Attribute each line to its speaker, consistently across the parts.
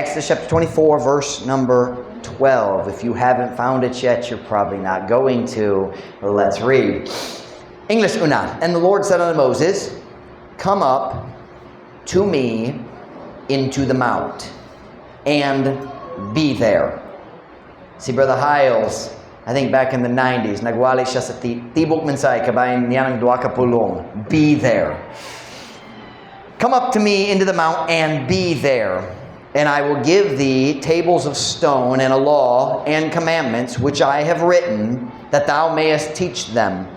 Speaker 1: Exodus chapter 24, verse number 12. If you haven't found it yet, you're probably not going to. Well, let's read. English una. And the Lord said unto Moses, come up to me into the mount, and be there. Si Brother Hiles, I think back in the 90s, nagwali siya sa tibok mensay, kabayan niya ng dua ka pulong. Be there. Come up to me into the mount and be there, and I will give thee tables of stone and a law and commandments which I have written, that thou mayest teach them.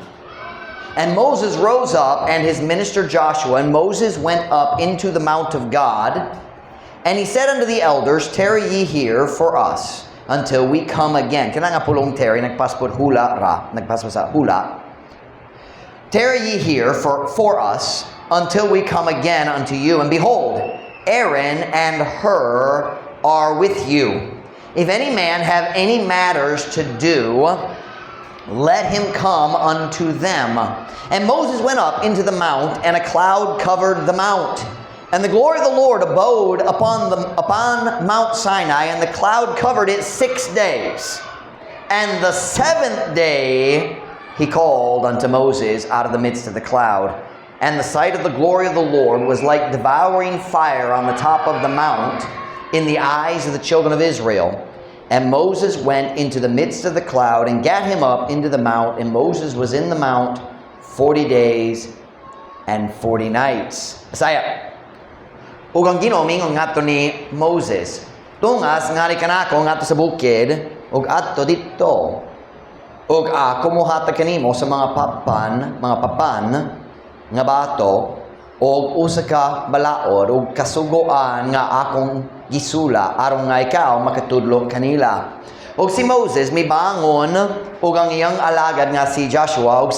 Speaker 1: And Moses rose up, and his minister Joshua, and Moses went up into the mount of God, and he said unto the elders, tarry ye here for us, until we come again. Kaya nga pulong tarry, nagpaspot hula ra, nagpaspot sa hula. Tarry ye here for us, until we come again unto you. And behold, Aaron and Hur are with you. If any man have any matters to do, let him come unto them. And Moses went up into the mount, and a cloud covered the mount. And the glory of the Lord abode upon Mount Sinai, and the cloud covered it 6 days. And the 7th day he called unto Moses out of the midst of the cloud. And the sight of the glory of the Lord was like devouring fire on the top of the mount in the eyes of the children of Israel. And Moses went into the midst of the cloud and gat him up into the mount. And Moses was in the mount 40 days and 40 nights. Isaiah. Ug ang Ginoo mingon ngadto ni Moses, tungas ngari kanako ngadto sa bukid, ug adto didto. Ug ako mohatag kanimo sa mga papan nga bato, ug usa ka balaod ug kasugoan nga akong gisula aron nga ikaw makatudlo kanila. Ug si Moses mibangon ug ang iyang alagad nga si Joshua ug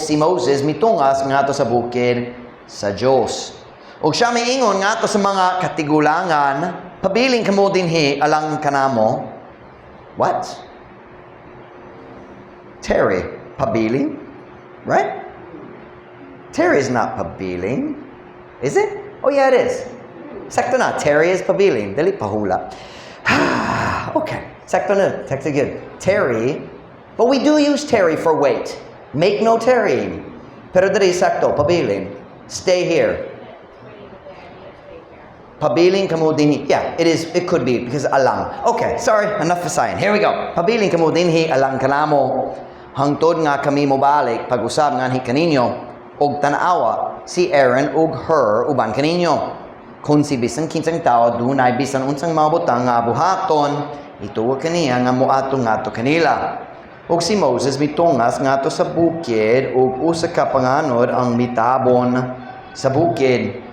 Speaker 1: si Moses mitungas ngadto sa bukid sa Dios. Ug siya miingon ngadto sa mga katigulangan, pabiling kamo dinhi alang kanamo. What? Tarry, pabiling? Right? Tarry is not pabiling. Is it? Oh yeah, it is. Sakto na. Tarry is pabiling. Dali pahula. Okay. Sakto na. Sakto good. Tarry. But we do use tarry for wait. Make no tarrying. Pero dali sakto. Pabiling. Stay here. Pabiling kamo dinhi. Yeah, it is. It could be because alang. Okay. Sorry. Enough for saying. Here we go. Pabiling kamo dinhi alang kanamo. Hangtod nga kami mobalik pag-usab nga kaninyo og tanawa si Aaron og Hur uban kaninyo. Kung si bisan kinsang tao dunay bisan unsang mga butang nga buhaton, ituwa kaniya nga moato ngadto kanila. Og si Moses mitungas ngadto sa bukid ug usa ka panganod ang mitabon sa bukid.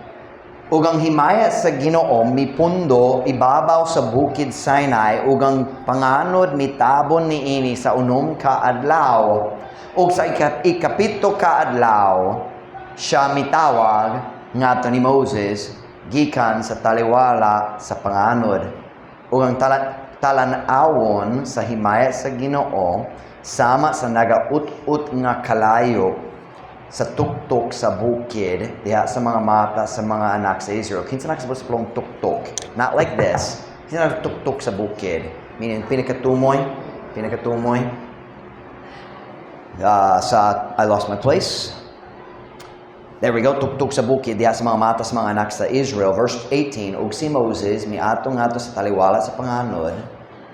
Speaker 1: Ug ang himaya sa Ginoo mipundo ibabaw sa bukid Sinai ug ang panganod mitabon niini sa unom ka adlaw. Ug sa ikapito ka adlaw siya mitawag ngadto ni Moses gikan sa taliwala sa panganod. Ug ang talan-awon sa himaya sa Ginoo sama sa nagaut-ut nga kalayo sa tuktok sa bukid diha sa mga mata sa mga anak sa Israel. Kinsa nakasabot sa plong tuktok? Not like this. Kinsa tuktok sa bukid? Meaning pinakatumoy. I lost my place. There we go. Tuktok sa bukid diha sa mga mata sa mga anak sa Israel. Verse 18. Ug si Moses miato ngadto sa taliwala sa panganod.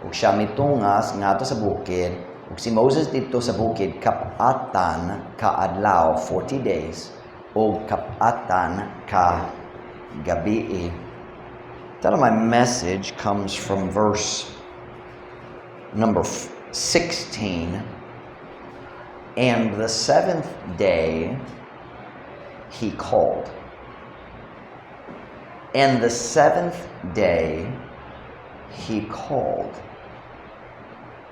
Speaker 1: Ug siya mitungas ngadto sa bukid. Ug si Moses dito sa bukid kapatan ka adlaw 40 days o kapatan ka gabi. Tell my message comes from verse number 16. And the 7th day he called. And the 7th day he called.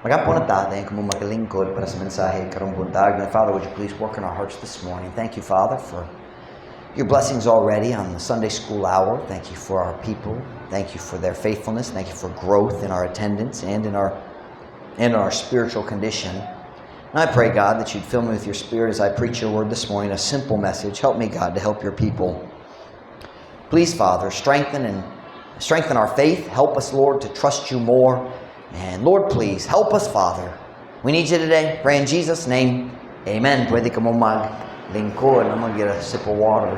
Speaker 1: Magapo na tayo kung magalingkod para sa mensahe karong buntag. Father, would you please work in our hearts this morning? Thank you, Father, for your blessings already on the Sunday school hour. Thank you for our people. Thank you for their faithfulness. Thank you for growth in our attendance and in our spiritual condition. And I pray, God, that you'd fill me with your Spirit as I preach your word this morning, a simple message. Help me, God, to help your people. Please, Father, strengthen and Strengthen our faith. Help us, Lord, to trust you more. And Lord, please, help us, Father. We need you today. Pray in Jesus' name. Amen. Pwede ka mo maglingkod. I'm going to get a sip of water.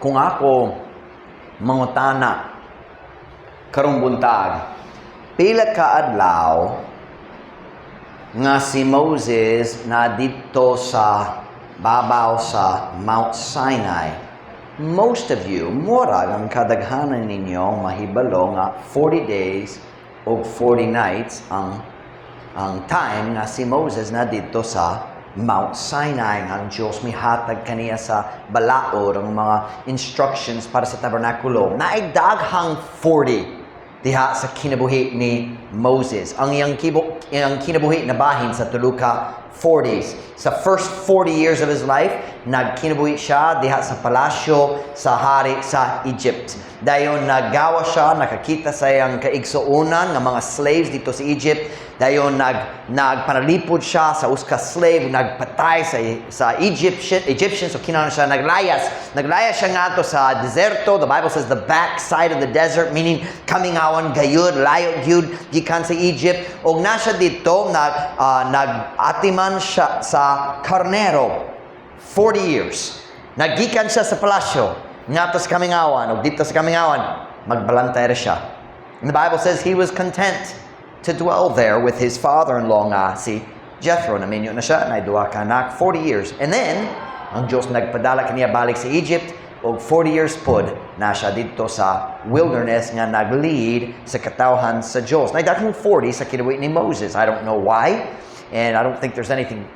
Speaker 1: Kung ako mangutana karong buntag, pila ka adlaw nga si Moses na dito sa babaw sa Mount Sinai. Most of you, murag ang kadaghanan ninyo mahibalo nga 40 days o 40 nights ang time nga si Moses na dito sa Mount Sinai. Ang Diyos mihatag kaniya sa balaod ang mga instructions para sa tabernakulo. Naidaghang 40 diha sa kinabuhi ni Moses. Ang kinabuhi na bahin sa tuluka 40s. Sa first 40 years of his life, nagkinabuhi siya diha sa palasyo sa hari sa Egypt. Dayon nagawa siya, nakakita sa iyang kaigsuunan ng mga slaves dito sa Egypt. Dayon nagpanalipod siya sa uska slave, nagpatay sa Egyptians. So kinahanglan siya naglayas siya nga to sa deserto. The Bible says the back side of the desert, meaning coming awan gayud, layo gyud gikan sa Egypt. Og na siya dito nagatiman siya sa karnero 40 years. Naggikan siya sa palasyo ngadto sa kamingawan og dito sa kamingawan magbalantay ra siya. And the Bible says he was content to dwell there with his father-in-law nga si Jethro. Naminyo na siya, na duha ka anak, 40 years. And then, ang Diyos nagpadala kaniya balik sa Egypt, og 40 years pod na siya dito sa wilderness nga nag-lead sa katawhan sa Diyos. Nagdating 40 sa kinabuhi ni Moses. I don't know why, and I don't think there's anything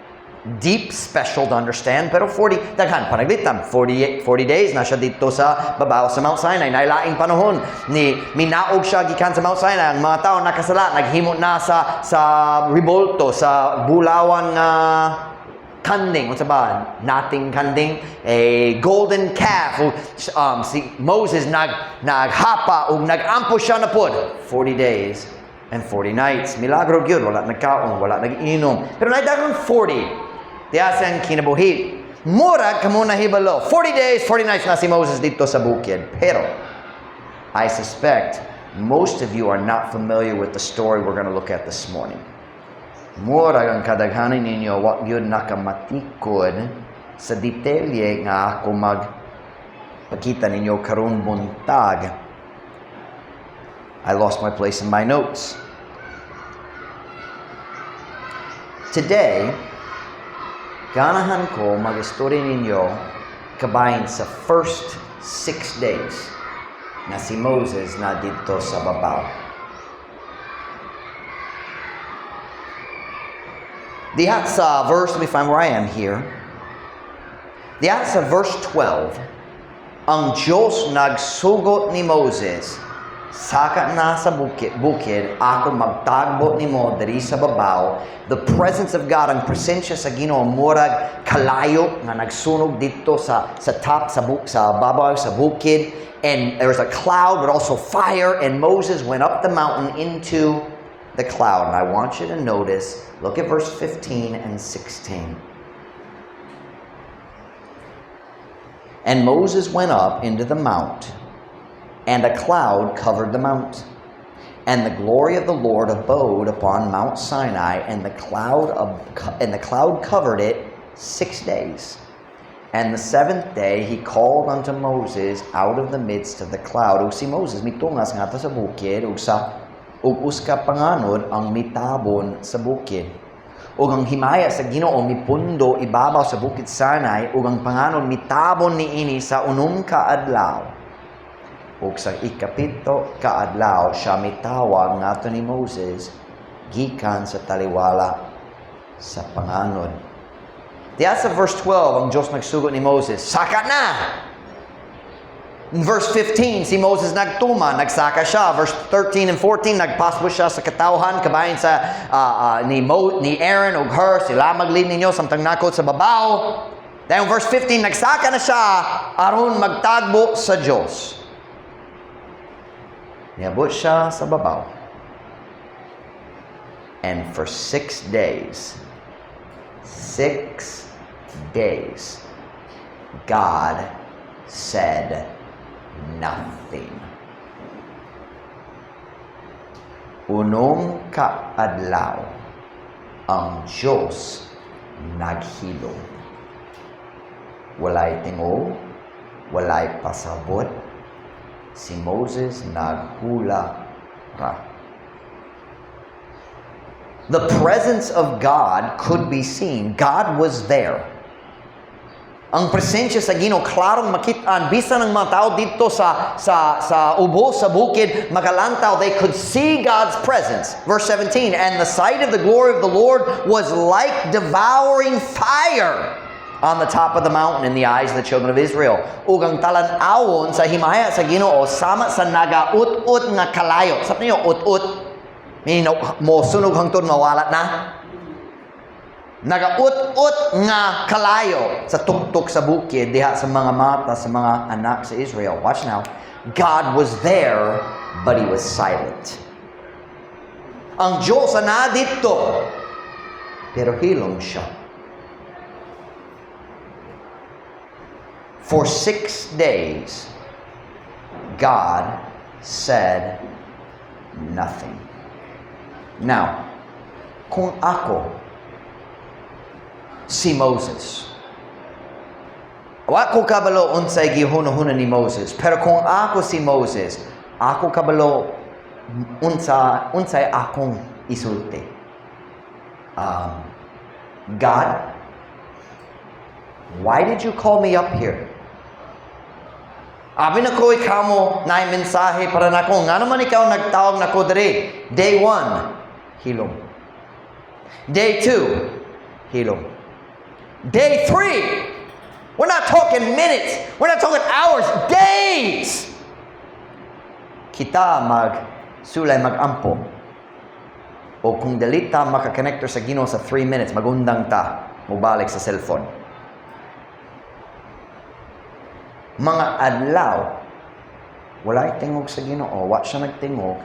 Speaker 1: deep special to understand, pero 40 daghan panaglitam 40 days na siya dito sa babaw sa Mount Sinai. Nailaing panahon ni minaog siya gikan sa Mount Sinai. Ang mga tao nakasala, naghimo na sa revolto, sa bulawan nga kanding, unsa ba? Nating kanding, a golden calf. Si Moses naghapa ug nagampo siya na pod 40 days and 40 nights. Milagro gyud, wala nagkaon, wala nag-inom. Pero naidagang 40 diya siyang kinabuhi. Mura kamo nahibalo. 40 days, 40 nights na si Moses dito sa bukid. Pero, I suspect most of you are not familiar with the story we're going to look at this morning. Mura ang kadaghanan ninyo, wag yun nakamatikod sa detalye nga ako magpakita ninyo karong buntag. I lost my place in my notes. Today, ganahan ko mag-istorya ninyo kabahin sa first 6 days na si Moses na dito sa babaw. Diha sa verse, let me find where I am here. Diha sa verse 12, ang Diyos nagsugot ni Moses, saka na sa bukid, ako magtagbo nimo diri sa babaw. The presence of God, ang presensya sa Ginoo murag kalayo nga nagsunog dito sa top sa babaw sa bukid, and there was a cloud but also fire, and Moses went up the mountain into the cloud. And I want you to notice, look at verse 15 and 16. And Moses went up into the mount, and a cloud covered the mount. And the glory of the Lord abode upon Mount Sinai, and the cloud covered it 6 days. And the 7th day he called unto Moses out of the midst of the cloud. Ug si Moses mitungas nga sa bukid, ug uska panganod ang mitabon sa bukid. Ug ang himaya sa Ginoo mipundo ibabaw sa bukid Sinai, ug ang panganod mitabon niini sa unom ka adlaw. Ug sa ikapito kaadlaw siya mitawag ngadto ni Moses gikan sa taliwala sa panganod. Diya sa verse 12 ang Diyos nagsugot ni Moses, saka na! In verse 15, si Moses nagtuma, nagsaka siya. Verse 13 and 14, nagpasbo siya sa katawhan, kabahin sa ni Aaron ug Hur, sila maglid ninyo samtang nakot sa babaw. Dahil verse 15, nagsaka na siya aron magtagbo sa Diyos. Niabot siya sa babaw. And for 6 days, 6 days, God said nothing. Unom kaadlaw, ang Diyos naghilom. Walay tingog, walay pasabot, si Moses naghula ra. The presence of God could be seen. God was there. Ang presensya sa Ginoo klarong makitaan bisan ng mga tao dito sa ubo sa bukid makalantaw, they could see God's presence. Verse 17, and the sight of the glory of the Lord was like devouring fire on the top of the mountain in the eyes of the children of Israel. Ug ang talan-awon sa himaya sa Ginoo sama sa nagaut-ut nga kalayo. Sa niyo ut-ut, meaning mo sunog hangtod mawala na. Nagaut-ut nga kalayo sa tuktok sa bukid diha sa mga mata sa mga anak sa Israel. Watch now. God was there, but He was silent. Ang Diyos na dito, pero hilom siya. For 6 days, God said nothing. Now, kung ako si Moses, wa ko kabalo unsay gihuno-huno ni Moses, pero kung ako si Moses, ako kabalo unsay akong isulti. God, why did you call me up here? Abi na ko ikaw mo na mensahe para nako. Nga naman ikaw nagtawag na ko diri. Day 1, hilom. Day 2, hilom. Day 3, we're not talking minutes. We're not talking hours. Days. Kita sulay magampo. O kung dali ta makakonektor sa Ginoo sa 3 minutes, magundang ta, mubalik sa cellphone. Mga adlaw, wala tingog sa Ginoo, wa siya nagtingog.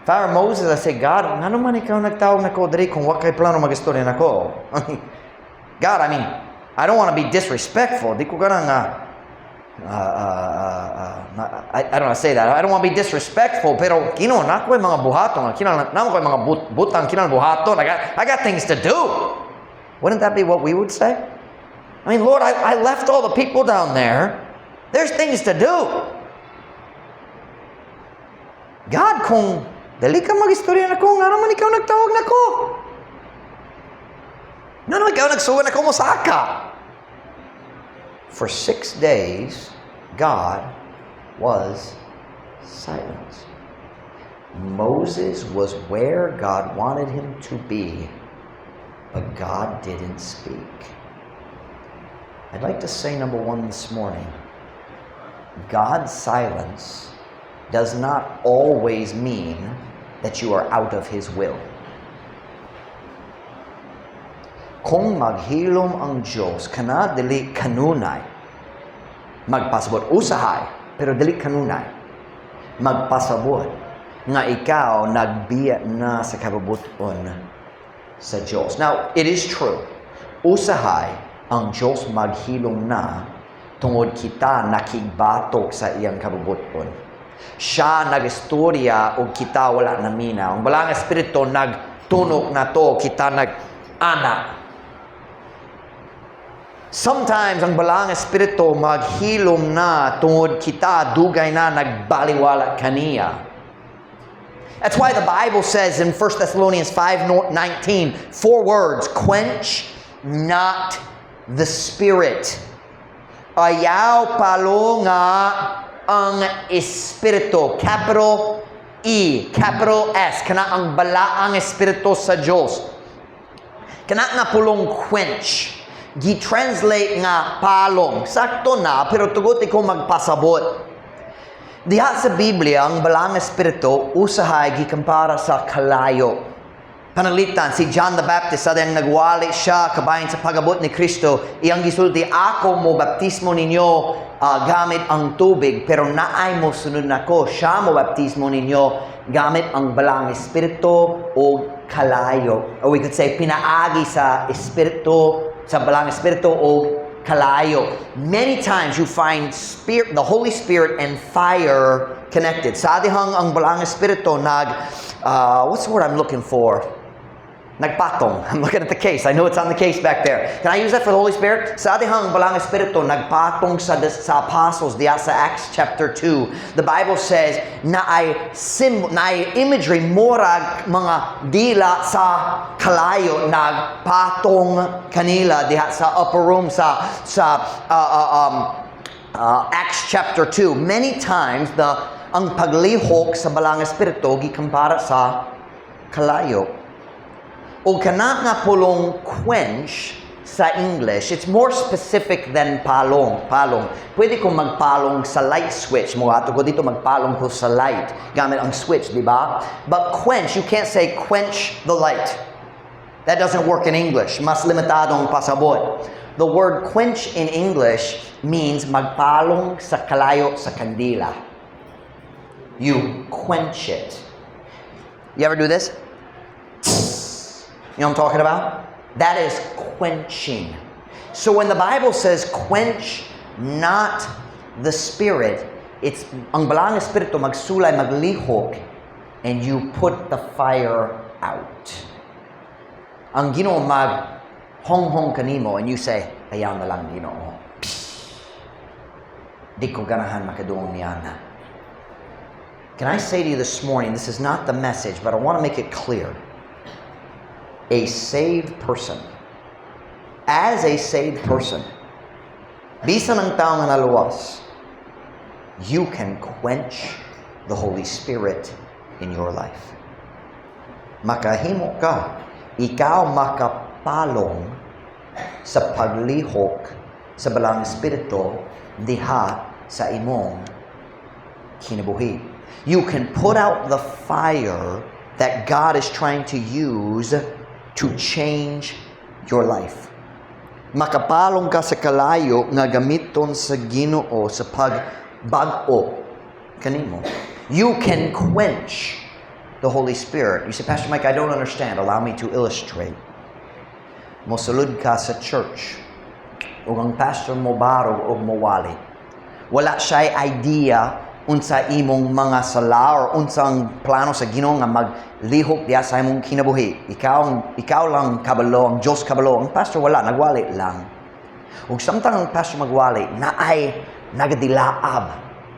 Speaker 1: Para Moses, I say, God, nga naman ikaw nagtawag na ko diri kung wa kay plano mag-istorya na ko. God, I mean, I don't want to be disrespectful. Di ko ganang, I don't want to say that. I don't want to be disrespectful, pero Ginoo, na ko mga buhaton, na ko mga butang kinang buhaton. I got things to do. Wouldn't that be what we would say? I mean, Lord, I left all the people down there. There's things to do. God, kung dali ka mag-istorya na ko, nga naman ikaw nagtawag na ko. Nga naman ikaw nagsuwan na ko mo sa aka. For 6 days, God was silent. Moses was where God wanted him to be, but God didn't speak. I'd like to say, number 1 this morning, God's silence does not always mean that you are out of His will. Kung maghilom ang Diyos, kana dili kanunay, magpasabot, usahay, pero dili kanunay, magpasabot, nga ikaw nagbiya na sa kabubuton sa Diyos. Now, it is true, usahay, ang Diyos maghilom na tungod kita nakigbatok sa iyang kabubuton. Siya nag-istorya o kita wala na mina. Ang balang espiritu nagtunok na to, kita nag-ana. Sometimes ang balang espiritu maghilom na tungod kita dugay na nagbaliwala kaniya. That's why the Bible says in 1 Thessalonians 5:19, 4 words, quench not the Spirit. Ayaw palo nga ang Espiritu. Capital E, capital S. Kana ang balaang Espiritu sa Diyos. Kana nga pulong quench. Gi-translate nga palong. Sakto na, pero tugot ko magpasabot. Diha sa Biblia, ang balaang Espiritu, usahay gikampara sa kalayo. Panalitan, si John the Baptist, sa diyang nagwali siya, kabayan sa pag-abot ni Kristo, iyang gisulti, ako mo baptismo ninyo gamit ang tubig, pero naay mo sunod na ko, siya mo baptismo ninyo gamit ang balang Espiritu o kalayo. Or we could say, pinaagi sa Espiritu sa balang espiritu o kalayo. Many times you find spirit, the Holy Spirit and fire connected. Sa adihang ang balang espiritu what's the word I'm looking for? Nagpatong. I'm looking at the case. I know it's on the case back there. Can I use that for the Holy Spirit? Sa adihang balang espiritu nagpatong sa apostles diya sa Acts chapter 2. The Bible says na ay imagery murag mga dila sa kalayo nagpatong kanila diha sa upper room sa Acts chapter 2. Many times ang paglihok sa balang espiritu gikumpara sa kalayo. O kana nga pulong quench sa English, it's more specific than palong. Pwede kong magpalong sa light switch. Ato ko dito magpalong ko sa light. Gamit ang switch, di ba? But quench, you can't say quench the light. That doesn't work in English. Mas limitadong pasabot. The word quench in English means magpalong sa kalayo sa kandila. You quench it. You ever do this? You know what I'm talking about? That is quenching. So when the Bible says quench not the spirit, it's ang balang espiritu magsulay, maglihok, and you put the fire out. Ang Ginoo hong kanimo, and you say, ayaw na lang Ginoo. Di ko ganahan makaduong niyana. Can I say to you this morning, this is not the message, but I want to make it clear. A saved person, as a saved person, bisan ang tao nga naluwas, you can quench the Holy Spirit in your life. Makahimo ka, ikaw makapalong sa paglihok sa balang espiritu diha sa imong kinabuhi. You can put out the fire that God is trying to use to change your life. Makapalong ka sa kalayo nga gamiton sa Ginoo sa pagbag-o kanimo. You can quench the Holy Spirit. You say, Pastor Mike, I don't understand. Allow me to illustrate. Mosulod ka sa church. Ug ang pastor mo barog o mowali. Wala siya'y idea unsa imong mga sala or unsang plano sa Ginoo nga maglihok diya sa imong kinabuhi. Ikaw lang kabalo, ang Diyos kabalo. Ang pastor wala, nagwali lang. Ug samtang ang pastor magwali, naay nagdilaab,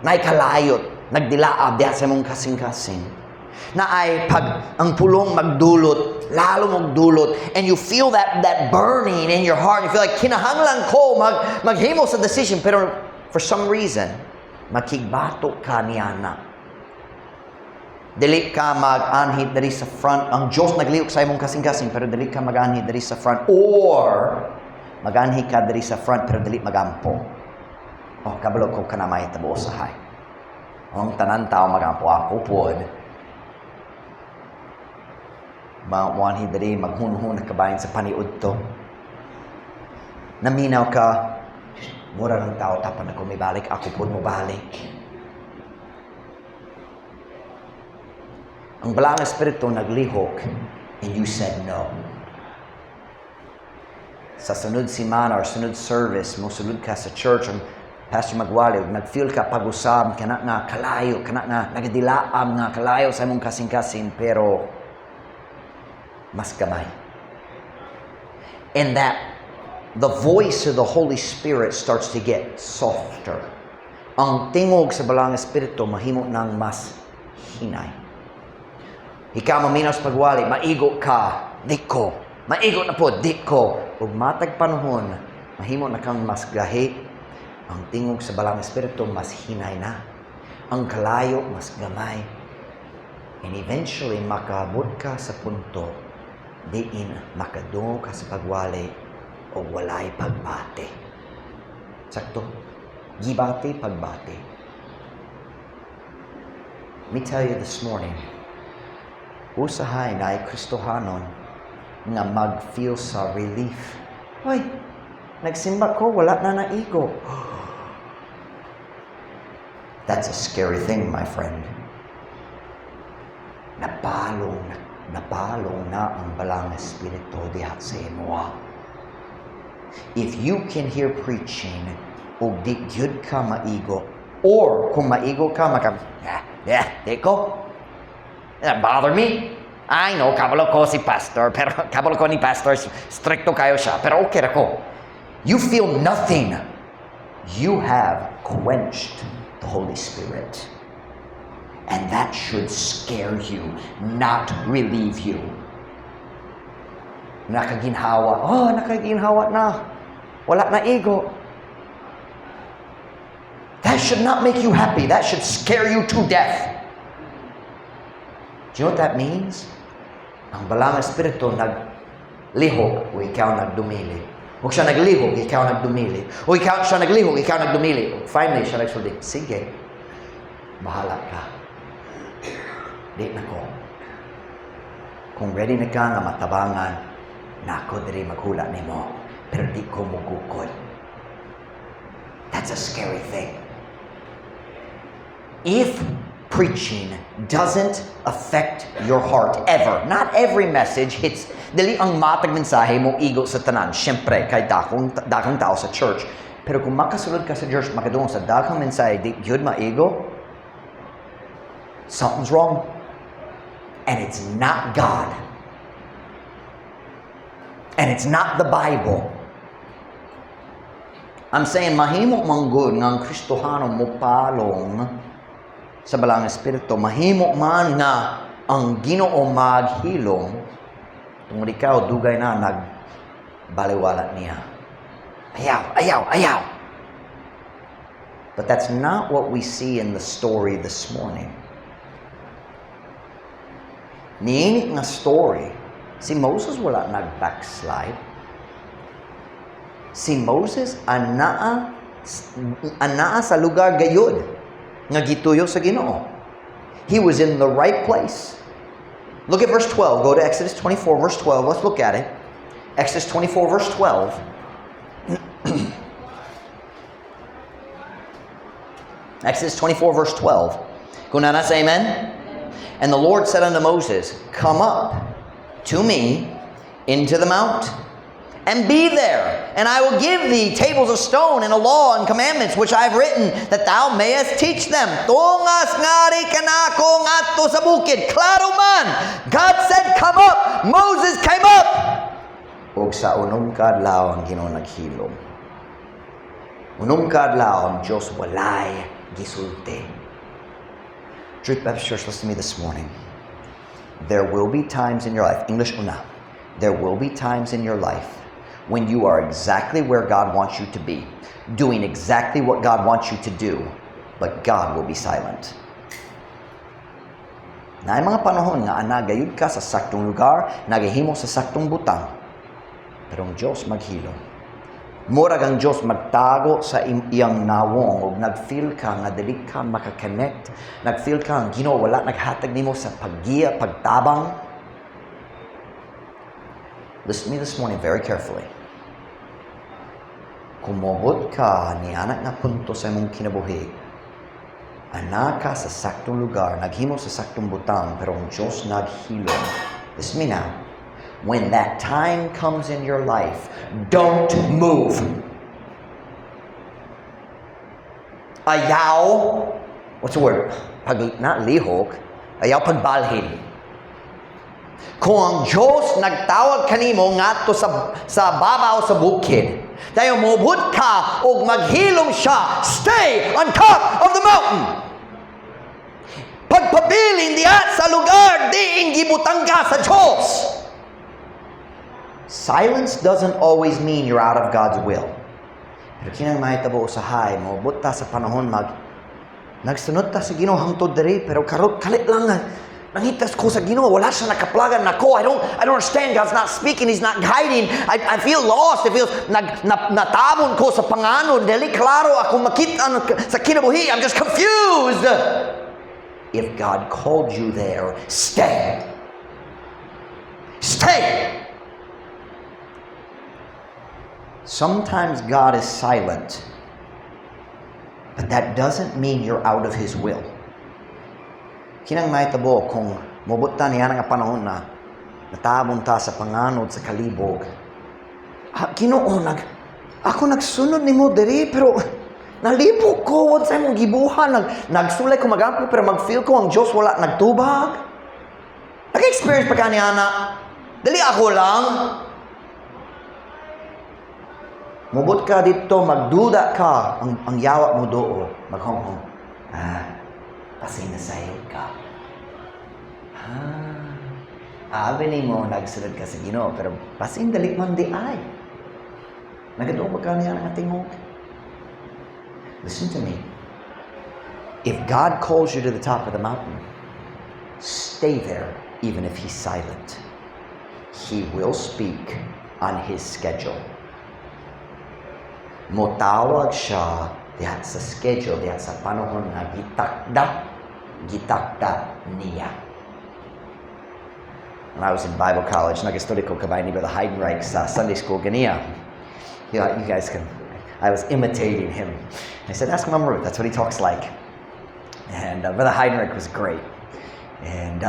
Speaker 1: naay kalayot, nagdilaab diya sa imong kasing-kasing. Naay pag ang pulong magdulot, lalo magdulot, and you feel that burning in your heart. You feel like kinahanglan ko maghimo sa decision, pero for some reason makigbato ka niya na. Dili ka mag-anhit dari sa front. Ang Diyos naglihok sa imong kasing-kasing, pero dili ka mag-anhit dari sa front. Or, mag-anhit ka dari sa front, pero dili magampo. Oh, kabalo ko ka na may tabo usahay. Ang tanan tao magampo ako pod. Mawanhit dari maghunhun na kabayan sa paniud to. Naminaw ka, mura ng tao, tapan ako may balik, ako po mo balik. Ang balang espiritu naglihok, and you said no. Sa sunod simana or sunod service, musulod ka sa church, ang pastor magwali, nag-feel ka pag-usab, kana nga kalayo, kana nga nagadilaam nga kalayo sa imong kasing-kasing, pero mas gamay. And that the voice of the Holy Spirit starts to get softer. Ang tingog sa balang espiritu mahimo nang mas hinay. Ikaw maminaw sa pagwali, maigo ka, di ko. Maigo na po, di ko. Ug matag panahon, mahimo na kang mas gahi. Ang tingog sa balang espiritu mas hinay na. Ang kalayo mas gamay. And eventually makaabot ka sa punto diin makadungo ka sa pagwali o walay pagbate. Sakto. Gibate, pagbate. Let me tell you this morning, usahay na ay Kristohanon nga mag-feel sa relief. Hoy, nagsimba ko, wala na naigo. That's a scary thing, my friend. Napalong na ang balang espiritu diha sa imo. if you can hear preaching, ug di gyud ka maigo, or kung maigo ka, di ko, that bother me. I know, kabalo ko si pastor, pero kabalo ko ni pastor, stricto kayo siya, pero okay ako. You feel nothing. You have quenched the Holy Spirit. And that should scare you, not relieve you. Nakaginhawa na. Wala na ego. That should not make you happy. That should scare you to death. Do you know what that means? Ang balang espiritu naglihok o ikaw nagdumili. Huwag siya naglihok, ikaw nagdumili. O siya naglihok, ikaw nagdumili. Finally, siya nagsulti, sige, bahala ka. Di na ko. Kung ready na ka nga matabangan, na ako diri maghula ni mo, pero di ko mugukod. That's a scary thing. If preaching doesn't affect your heart ever, not every message hits, dali ang matag mensahe mo igo sa tanan, syempre, kahit dakong tao sa church. Pero kung makasulod ka sa church, makadungong sa dakong mensahe, di yun maigo, something's wrong. And it's not God. And it's not the Bible. I'm saying, mahimo manggod nga ang Kristohano mo palong sa balang espiritu. Mahimo man nga ang Ginoo maghilom tungod ikaw dugay na nagbaliwala niya. Ayaw. But that's not what we see in the story this morning. Niinit nga story, si Moses wala nag-backslide. Si Moses anaa sa lugar gayud nga gituyo sa Ginoo. He was in the right place. Look at verse 12. Go to Exodus 24, verse 12. Let's look at it. Exodus 24, verse 12. Exodus 24, verse 12. Kung nasa amen? And the Lord said unto Moses, come up to me into the mount, and be there, and I will give thee tables of stone and a law and commandments which I have written, that thou mayest teach them. Tungas ngari kanako ngadto sa bukid. Klaro man, God said, come up. Moses came up. Ug sa unong kadlaw ang Ginoo naghilom. Unong kadlaw ang Dios walay gisulti. Truth Baptist Church, listen to me this morning. There will be times in your life, English una, there will be times in your life when you are exactly where God wants you to be, doing exactly what God wants you to do, but God will be silent. Na ay mga panahon nga nagayud ka sa saktong lugar, nagahimo sa saktong butang, pero ang Diyos maghilom. Murag ang Diyos magtago sa iyang nawong ug nag-feel ka nga dili ka maka-connect, nag-feel ka nga Ginoo wala naghatag nimo sa paggiya, pagtabang. Listen to me this morning very carefully. Kumobot ka ni anak na punto sa imong kinabuhi, anak ka sa saktong lugar, naghimo sa saktong butang, pero ang Diyos naghilom. Listen to me now. When that time comes in your life, don't move. Ayaw, what's the word? Not lihok, ayaw pagbalhin. Kung ang Diyos nagtawag kanimo ngadto sa babaw sa bukid, tayo mubot ka o maghilom siya, stay on top of the mountain. Pagpabilin diya sa lugar, diing gibutang ka sa Diyos. Silence doesn't always mean you're out of God's will. Pero kinang mahitabo usahay mo, buta sa panahon nagsunod ta sa Ginoo hangtod diri, pero kalit lang nga nangitas ko sa Ginoo, wala siya nakaplagan nako. I don't understand. God's not speaking, He's not guiding. I feel lost. It feels natabon ko sa panganon. Dili klaro ako makita sa kinabuhi. I'm just confused. If God called you there, stay. Stay. Sometimes God is silent, but that doesn't mean you're out of His will. Kinang mahitabo kung mubutta niya nga panahon na natabon ta sa panganod sa kalibog. Ginoo Ako nagsunod ni mo diri, pero nalibog ko. Wala sa'yo mong gibuhan. Nagsulay ko mag-ampo, pero mag-feel ko ang Diyos wala nagtubag. Nag-experience pa ka ni Ana. Dali ako lang. Mubot ka dito, magduda ka. Ang yawa mo doon. Maghong-hong. Pasinasayod ka. Abili mo, nagsunod ka sa Ginoo, pero pasindali man di ay. Nagadoon ba ka niya ng ating hong? Listen to me. If God calls you to the top of the mountain, stay there even if He's silent. He will speak on His schedule. Motawag siya dihat sa schedule, dihat sa panahon na gitakda niya. When I was in Bible college, nag-study ko kabay ni Brother Heidenreich sa Sunday school ganiya. You guys can, I was imitating him. I said, ask Mama Ruth, that's what he talks like. And Brother Heidenreich was great. And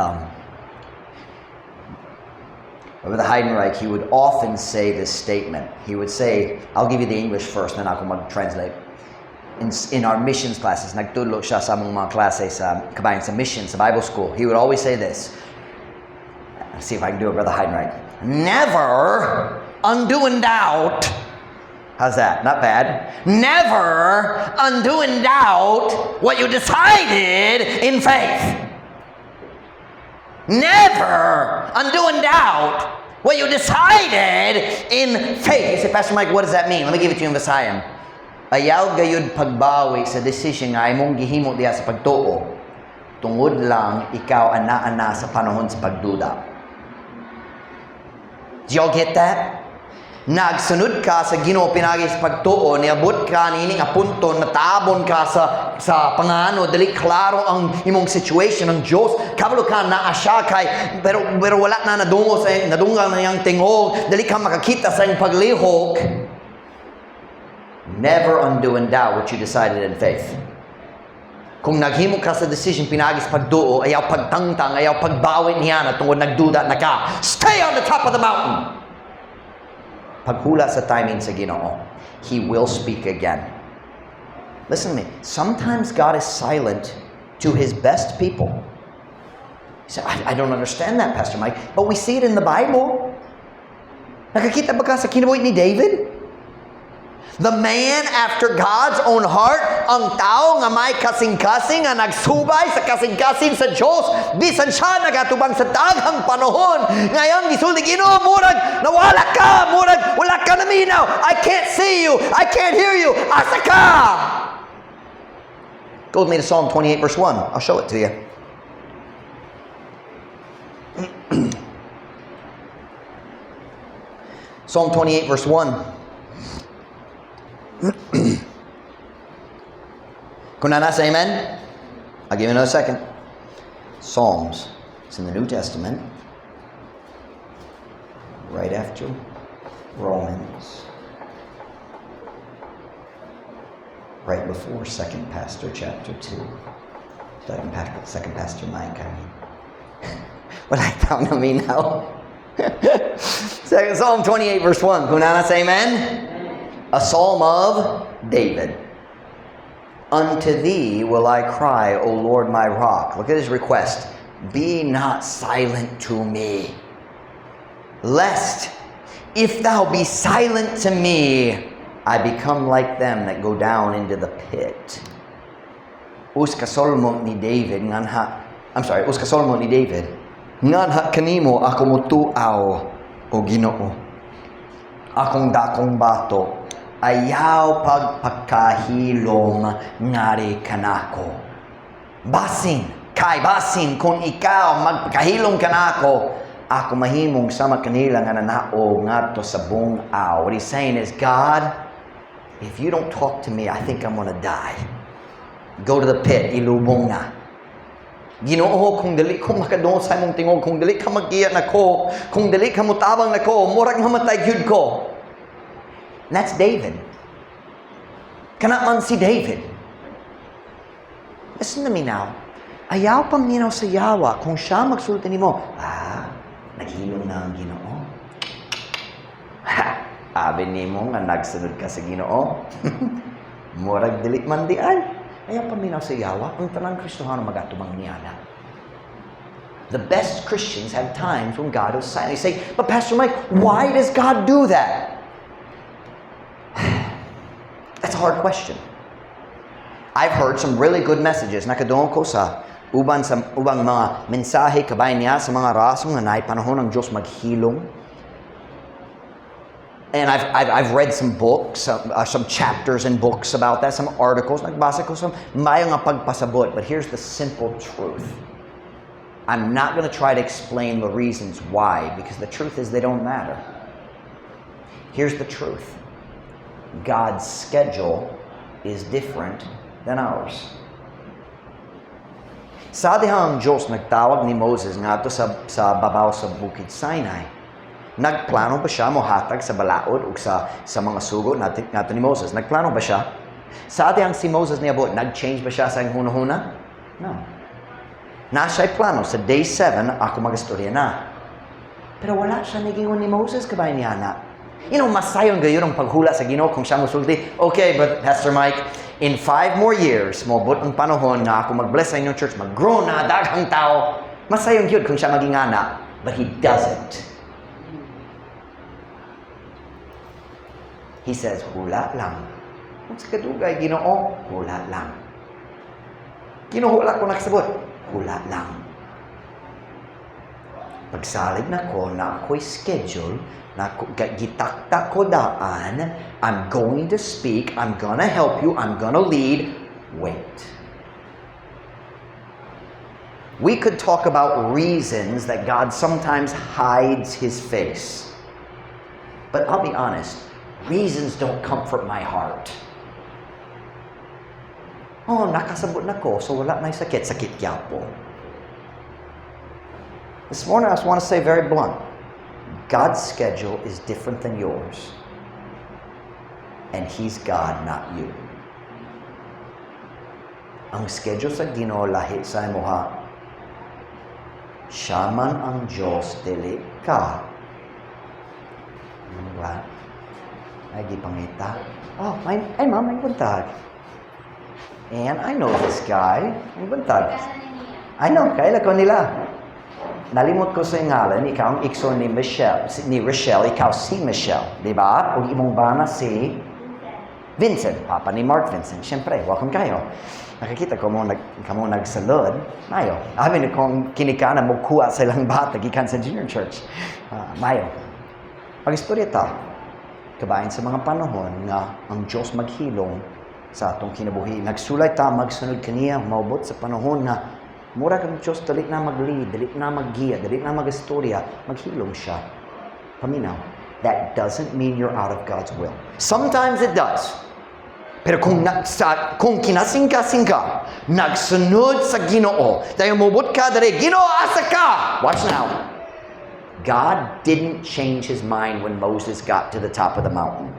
Speaker 1: Brother Heidenreich, he would often say this statement. He would say, I'll give you the English first, then ako mag-translate. In our missions classes, nagtudlo siya sa mga klase sa kabayan sa mission, sa Bible school. He would always say this. Let's see if I can do it, Brother Heidenreich. Never undo in doubt. How's that? Not bad. Never undo in doubt what you decided in faith. Never undo in doubt what you decided in faith. You say, Pastor Mike, what does that mean? Let me give it to you in Visayan. Ayaw gayud pagbawi sa decision nga imong gihimo diha sa pagtuo. Tungod lang ikaw ana-ana sa panahon sa pagduda. Do y'all get that? Nagsunod ka sa Ginoo pinagi sa pagtuo, niabot ka nining nga punto, natabon ka sa pangano, dali klaro ang imong situation ng Dios. Kabalo ka na asya kay pero wala na nadungo sa nadunggan na yang tingog, dali ka makakita sa iyong paglihok. Never undo and doubt what you decided in faith. Kung naghimo ka sa decision pinagi sa pagduo, ayaw pagtangtang, ayaw pagbawi niya na tungod nagduda na ka. Stay on the top of the mountain. Paghula sa timing sa Ginoo, He will speak again. Listen to me. Sometimes God is silent to His best people. You say, I don't understand that, Pastor Mike. But we see it in the Bible. Nakakita ba ka sa kinabuhi ni David? The man after God's own heart, ang tao nga may kasing-kasing nga nagsubay sa kasing-kasing sa Diyos, bisan siya nagatubang sa daghang panahon. Ngayon, gisulti Ginoo, murag, nawala ka, murag, wala ka na minaw. I can't see you, I can't hear you, asa ka? Go with me to Psalm 28 verse 1. I'll show it to you. Psalm 28 verse 1. Kung nasa amen? I'll give you another second. Psalms. It's in the New Testament. Right after Romans. Right before 2 Pastor chapter 2. Second Pastor Mike, I mean. What I found I mean now. Psalm 28 verse 1. Kung nasa amen? A psalm of David. Unto thee will I cry, O Lord my rock. Look at his request. Be not silent to me. Lest, if thou be silent to me, I become like them that go down into the pit. Uskasolmo ni David, uskasolmo ni David. Nganha kanimo ako mutuaw, O Ginoo. Akong dakong bato. Ayaw pagpakahilom ngari kanako. Basin kung ikaw magpakahilom kanako, ako mahimong sama kanila nga nanao ngadto sa bungaw. What he's saying is, God, if you don't talk to me, I think I'm gonna die. Go to the pit, ilubong na. Ginoo, kung dali ko makadungog sa imong tingog, kung dali ka mag-iya nako, kung dali ka mutabang nako, murag mamatay gyud ko. And that's David. Kana man si David. Listen to me now. Ayaw pang minaw sa yawa kung siya magsulti nimo. Naghilom na ang Ginoo. Abi nimo nga nagsunod ka sa Ginoo. Murag dili man di ay. Kaya paminaw sa Yawa, ang tanang Kristohano magatubang niyana. The best Christians have times when God is silent. They say, but Pastor Mike, why does God do that? That's a hard question. I've heard some really good messages. Nakadoon ko sa ubang mga mensahe kabay niya sa mga rasong na panahon ng Diyos maghilom. And I've read some books, some chapters in books about that, some articles. Nagbasa ko sa mayo nga pagpasabot. But here's the simple truth. I'm not going to try to explain the reasons why, because the truth is they don't matter. Here's the truth. God's schedule is different than ours. Sa dihang Diyos nagtawag ni Moses ngadto sa babaw sa Bukid Sinai. Nagplano ba siya mohatag sa balaod ug sa mga sugo nato ni Moses? Nagplano ba siya? Sa dihang si Moses niabot, nag-change ba siya sa hunahuna? No. Nasa'y plano sa day 7 ako magastorya na. Pero wala siya nagingon ni Moses kabay niya na. Masayon gayon ang paghula sa Ginoo kung siya musulti. Okay, but Pastor Mike, in 5 more years, mobot ang panahon na ako mag-bless sa inyong church, mag-grow na, daghang tao. Masayon yun kung siya maging anak. But he doesn't. He says, hula lang. Kung sa kadugay, Ginoo, hula lang. Kinuhula ko nakasabot, hula lang. Pagsalig na ko na ako'y schedule, na gitakta ko daan, I'm going to speak, I'm gonna help you, I'm gonna lead, wait. We could talk about reasons that God sometimes hides His face. But I'll be honest, reasons don't comfort my heart. Oh, nakasabot na ko, so wala na sakit yapo. This morning I just want to say very blunt, God's schedule is different than yours. And He's God, not you. Ang schedule sa Ginoo lahi sa imuha. Siya man ang Diyos, dili ka. Diba? Ay, gipangita. Oh, ay ma'am, may buntag. And I know this guy. May buntag. I know, kaila ko nila. Nalimot ko sa ngalan, ikaw ang ikso ni Rochelle, ikaw si Michelle. Diba? O imong bana si Vincent, papa ni Mark Vincent. Siyempre, welcome kayo. Nakikita ko mo nagsalod. Mayo. Amin kung kinika na magkuha sa ilang bata, gikan sa junior church. Mayo. Pag-istorya ta, kabayan sa mga panahon nga ang Diyos maghilom sa atong kinabuhi. Nagsulay ta, magsunod kaniya, maubot sa panahon na mura kang Diyos, dali na mag-lead, dali na mag-giya, dali na mag-istorya, maghilom siya. Paminaw, that doesn't mean you're out of God's will. Sometimes it does. Pero kung kinasing-kasing ka, nagsunod sa Ginoo, dahil mubot ka, dali, Ginoo, asa ka! Watch now. God didn't change His mind when Moses got to the top of the mountain.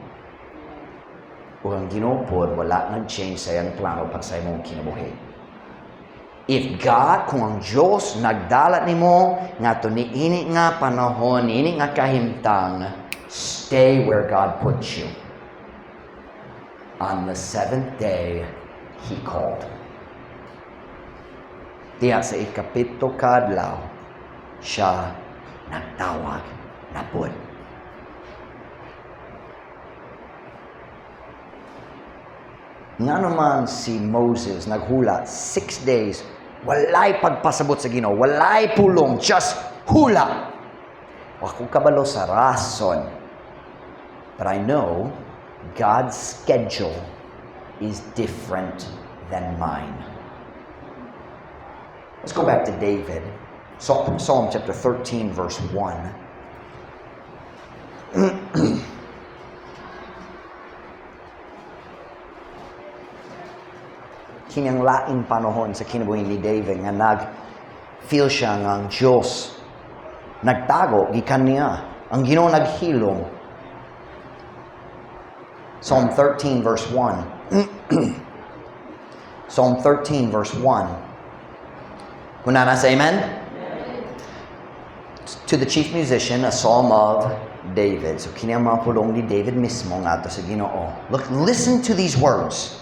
Speaker 1: Kung ang Ginoo pod, wala nag-change sa iyang plano pag sa imong kinabuhi. If God, kung ang Diyos nagdalat nimo nga to niini nga panahon, niini nga kahimtang, stay where God put you. On the 7th day, He called. Diya sa ikapito kadlaw, siya nagtawag na pod. Nga naman si Moses naghula 6 days, walay pagpasabot sa Ginoo, walay pulong, just hula. Ako kabalo sa rason. But I know God's schedule is different than mine. Let's go back to David. Psalm chapter 13, verse 1. Kinyang laing panahon sa kinabuhi ni David nga nag-feel siya nga ang Diyos nagtago, gikan niya. Ang Ginoo naghilom. Psalm 13 verse 1. Psalm 13 verse 1. Kuna na sa amen? to the chief musician, a psalm of David. So kinamapulong ni David mismo nga to sa Ginoo. Look, listen to these words.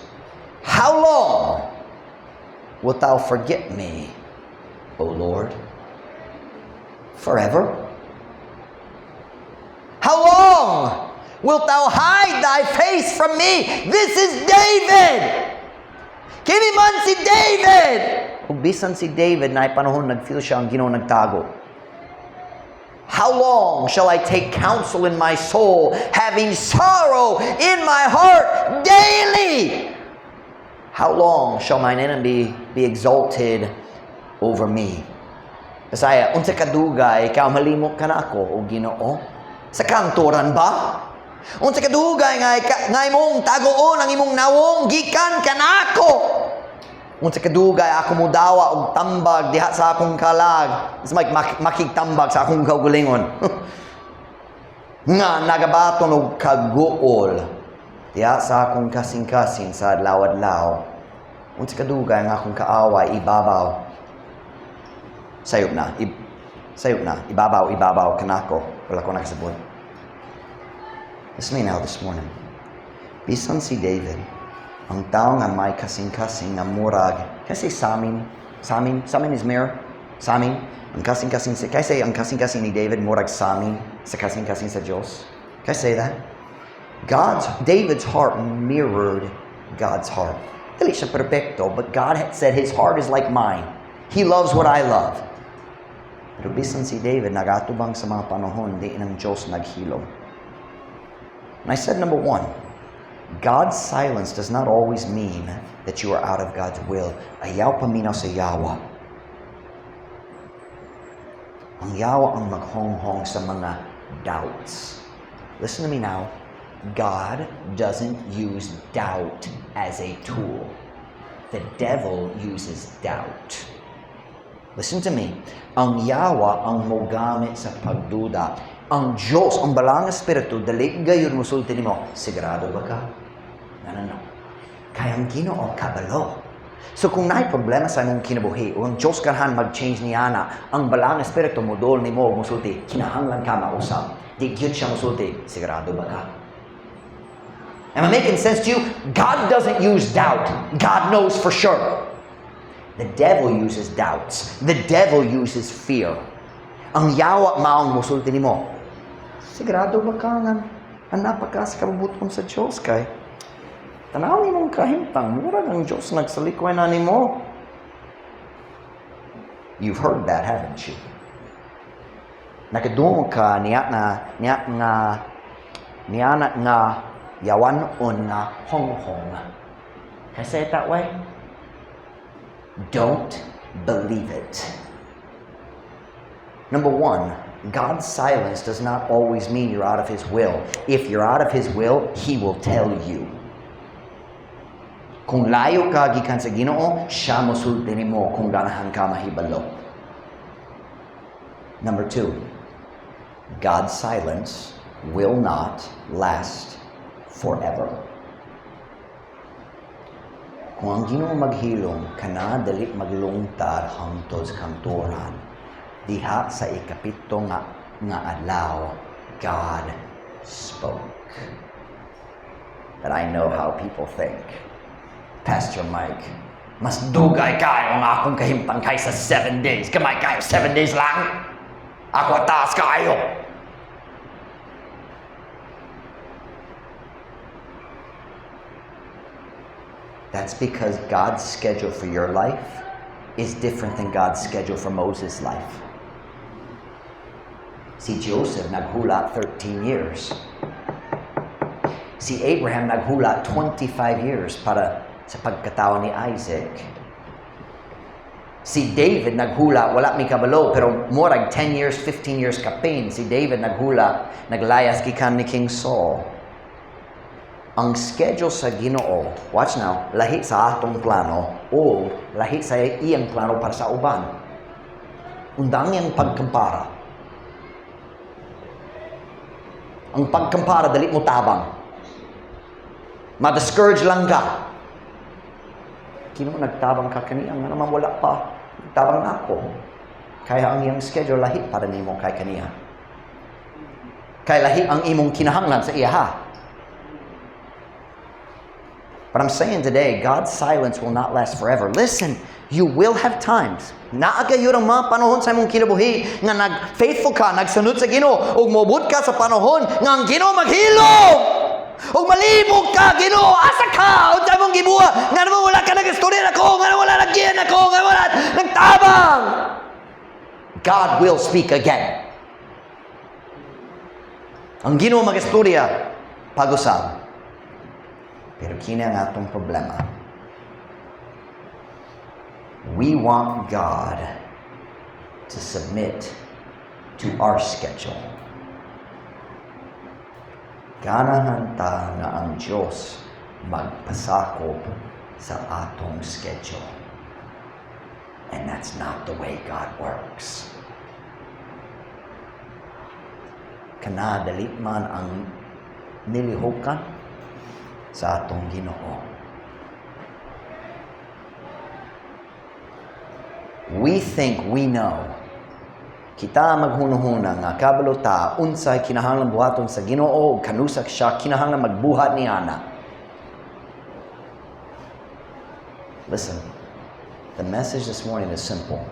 Speaker 1: How long wilt thou forget me, O Lord? Forever? How long wilt thou hide thy face from me? This is David! Kini man si David! Ug bisan si David na panahon nag-feel siya ang Ginoo nagtago. How long shall I take counsel in my soul, having sorrow in my heart daily? How long shall mine enemy be exalted over me? Kasaya, unsa kadugay ka malimot ka na ako, o Ginoo? Sa kantoran ba? Unsa kadugay nga imong tagoon ang imong nawong gikan kanako? Unsa kadugay ako mudawa og tambag diha sa akong kalag. It's like makigtambag sa akong kaugalingon. Nga nagabaton og kaguol diha sa akong kasing-kasing sa adlaw-adlaw. Unsa kadugay nga akong kaaway ibabaw. Sayop na, ibabaw kanako. Wala ko nakasabot. Listen to me now this morning. Bisan si David, ang tao nga may kasing-kasing nga murag, kasi samin is mirror, samin, ang kasing-kasing, kasi ang kasing-kasing ni David murag samin sa kasing-kasing sa Diyos. Can I say that? David's heart mirrored God's heart. Dili siya perfecto, but God had said his heart is like mine. He loves what I love. Pero bisan si David, nagatubang sa mga panahon, di ng Diyos naghilom. And I said, number one, God's silence does not always mean that you are out of God's will. Ayaw paminaw sa Yawa. Ang Yawa ang maghonghong sa mga doubts. Listen to me now. God doesn't use doubt as a tool. The devil uses doubt. Listen to me. Ang Yawa ang mogamit sa pagduda. Ang Diyos, ang balang espiritu, dali gayon musulti nimo. Sigurado ba ka? No. Kaya ang Ginoo kabalo. So kung naay problema sa imong kinabuhi, o ang Diyos kanhan mag-change niya na, ang balang espiritu modol nimo musulti, kinahanglan ka mausap. Di gyud siya musulti. Sigurado ba ka? Am I making sense to you? God doesn't use doubt. God knows for sure. The devil uses doubts. The devil uses fear. Ang Yawa maong musulti nimo. Sigurado ba ka nga napakas kabubuton sa Diyos kay tanaw nimong kahimtang murag ang Diyos nagsalikway na nimo. You've heard that, haven't you? Nakadungog ka niya nga yawanon nga honghong. Can I say it that way? Don't believe it. Number one, God's silence does not always mean you're out of His will. If you're out of His will, He will tell you. Kung layo ka gikan sa Ginoo, siya mosulti nimo kung ganahan ka mahibalo. Number two, God's silence will not last forever. Kung ang Ginoo maghilom, kana dali maglungtar hangtod sa kantoran. Diha sa ikapito nga adlaw, God spoke. But I know how people think. Pastor Mike, mas dugay kayo ang akong kahimpang kaysa 7 days. Kamay kayo, 7 days lang? Ako ataas kayo. That's because God's schedule for your life is different than God's schedule for Moses' life. Si Joseph naghula 13 years. Si Abraham naghula 25 years para sa pagkatawa ni Isaac. Si David naghula, wala may kabalo, pero murag 10 years, 15 years kapin. Si David naghula, naglayas gikan ni King Saul. Ang schedule sa Ginoo, watch now, lahi sa atong plano o lahi sa iyang plano para sa uban. Undang yang pagkumpara. Ang pagkumpara, dali mo tabang. Ma-discourage lang ka. Kino nagtabang ka kaniyang nga naman wala pa. Nagtabang na ako. Kaya ang iyang schedule lahi para nimo kay kaniya. Kay lahi ang imong kinahanglan sa iya ha. But I'm saying today, God's silence will not last forever. Listen, you will have times. Naagayo ang mga panahon sa imong kinabuhi nga nag-faithful ka, nagsunod sa Ginoo, ug moabot ka sa panahon nga ang Ginoo maghilom. Ug malibog ka, Ginoo, asa ka? Unsa imong gibuhat? Nga naman wala ka nag-istorya nako, nga wala naggiyan nako, nga wala nagtabang. God will speak again. Ang Ginoo mag-istorya pag-usab. Pero kina ang atong problema. We want God to submit to our schedule. Ganahan ta nga ang Diyos magpasakop sa atong schedule. And that's not the way God works. Kana dali man ang nilihukan sa atong Ginoo. We think we know. Kita maghunuhuna nga kabalo ta unsay kinahanglan buhaton sa Ginoo ug kanusak siya kinahanglan magbuhat niana. Listen, the message this morning is simple.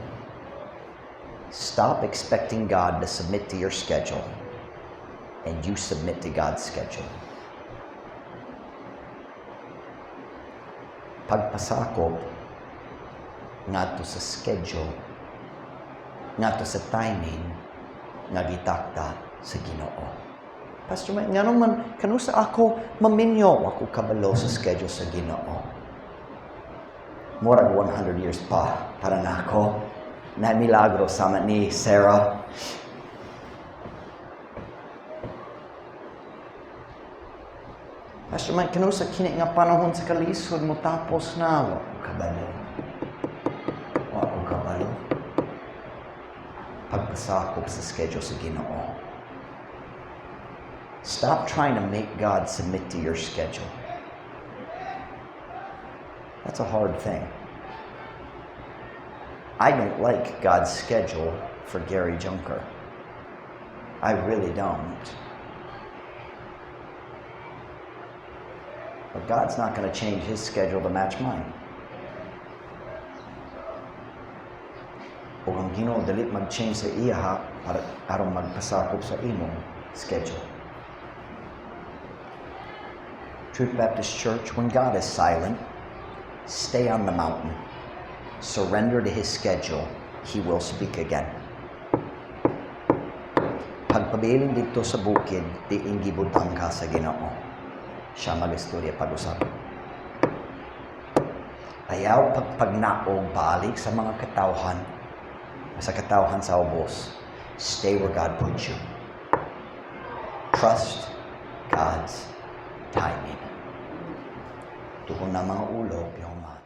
Speaker 1: Stop expecting God to submit to your schedule and you submit to God's schedule. Pagpasakop ngadto sa schedule, ngadto sa timing nga gitakda sa Ginoo. Pastor Mike, nga naman kanusa ako maminyo ako kabalo sa schedule sa Ginoo. Murag 100 years pa para nako na milagro sama ni Sarah. Pastor Mike, kanusa kini nga panahon sa kalisod mo tapos na wa ko kabalo. Wa ko kabalo. Pagpasakop sa schedule sa Ginoo. Stop trying to make God submit to your schedule. That's a hard thing. I don't like God's schedule for Gary Junker. I really don't. But God's not going to change His schedule to match mine. O ang Ginoo dili mag-change sa iya ha para aron magpasakop sa imong schedule. Truth Baptist Church, when God is silent, stay on the mountain. Surrender to His schedule. He will speak again. Pagpabilin dito sa bukid, di ingibutang ka sa Ginoo. Siya mag-istorya pag-usap. Ayaw pagpagnaog balik sa mga katawhan, sa katawhan sa ubos. Stay where God put you. Trust God's timing. Tuhon na mga ulo, piyoman.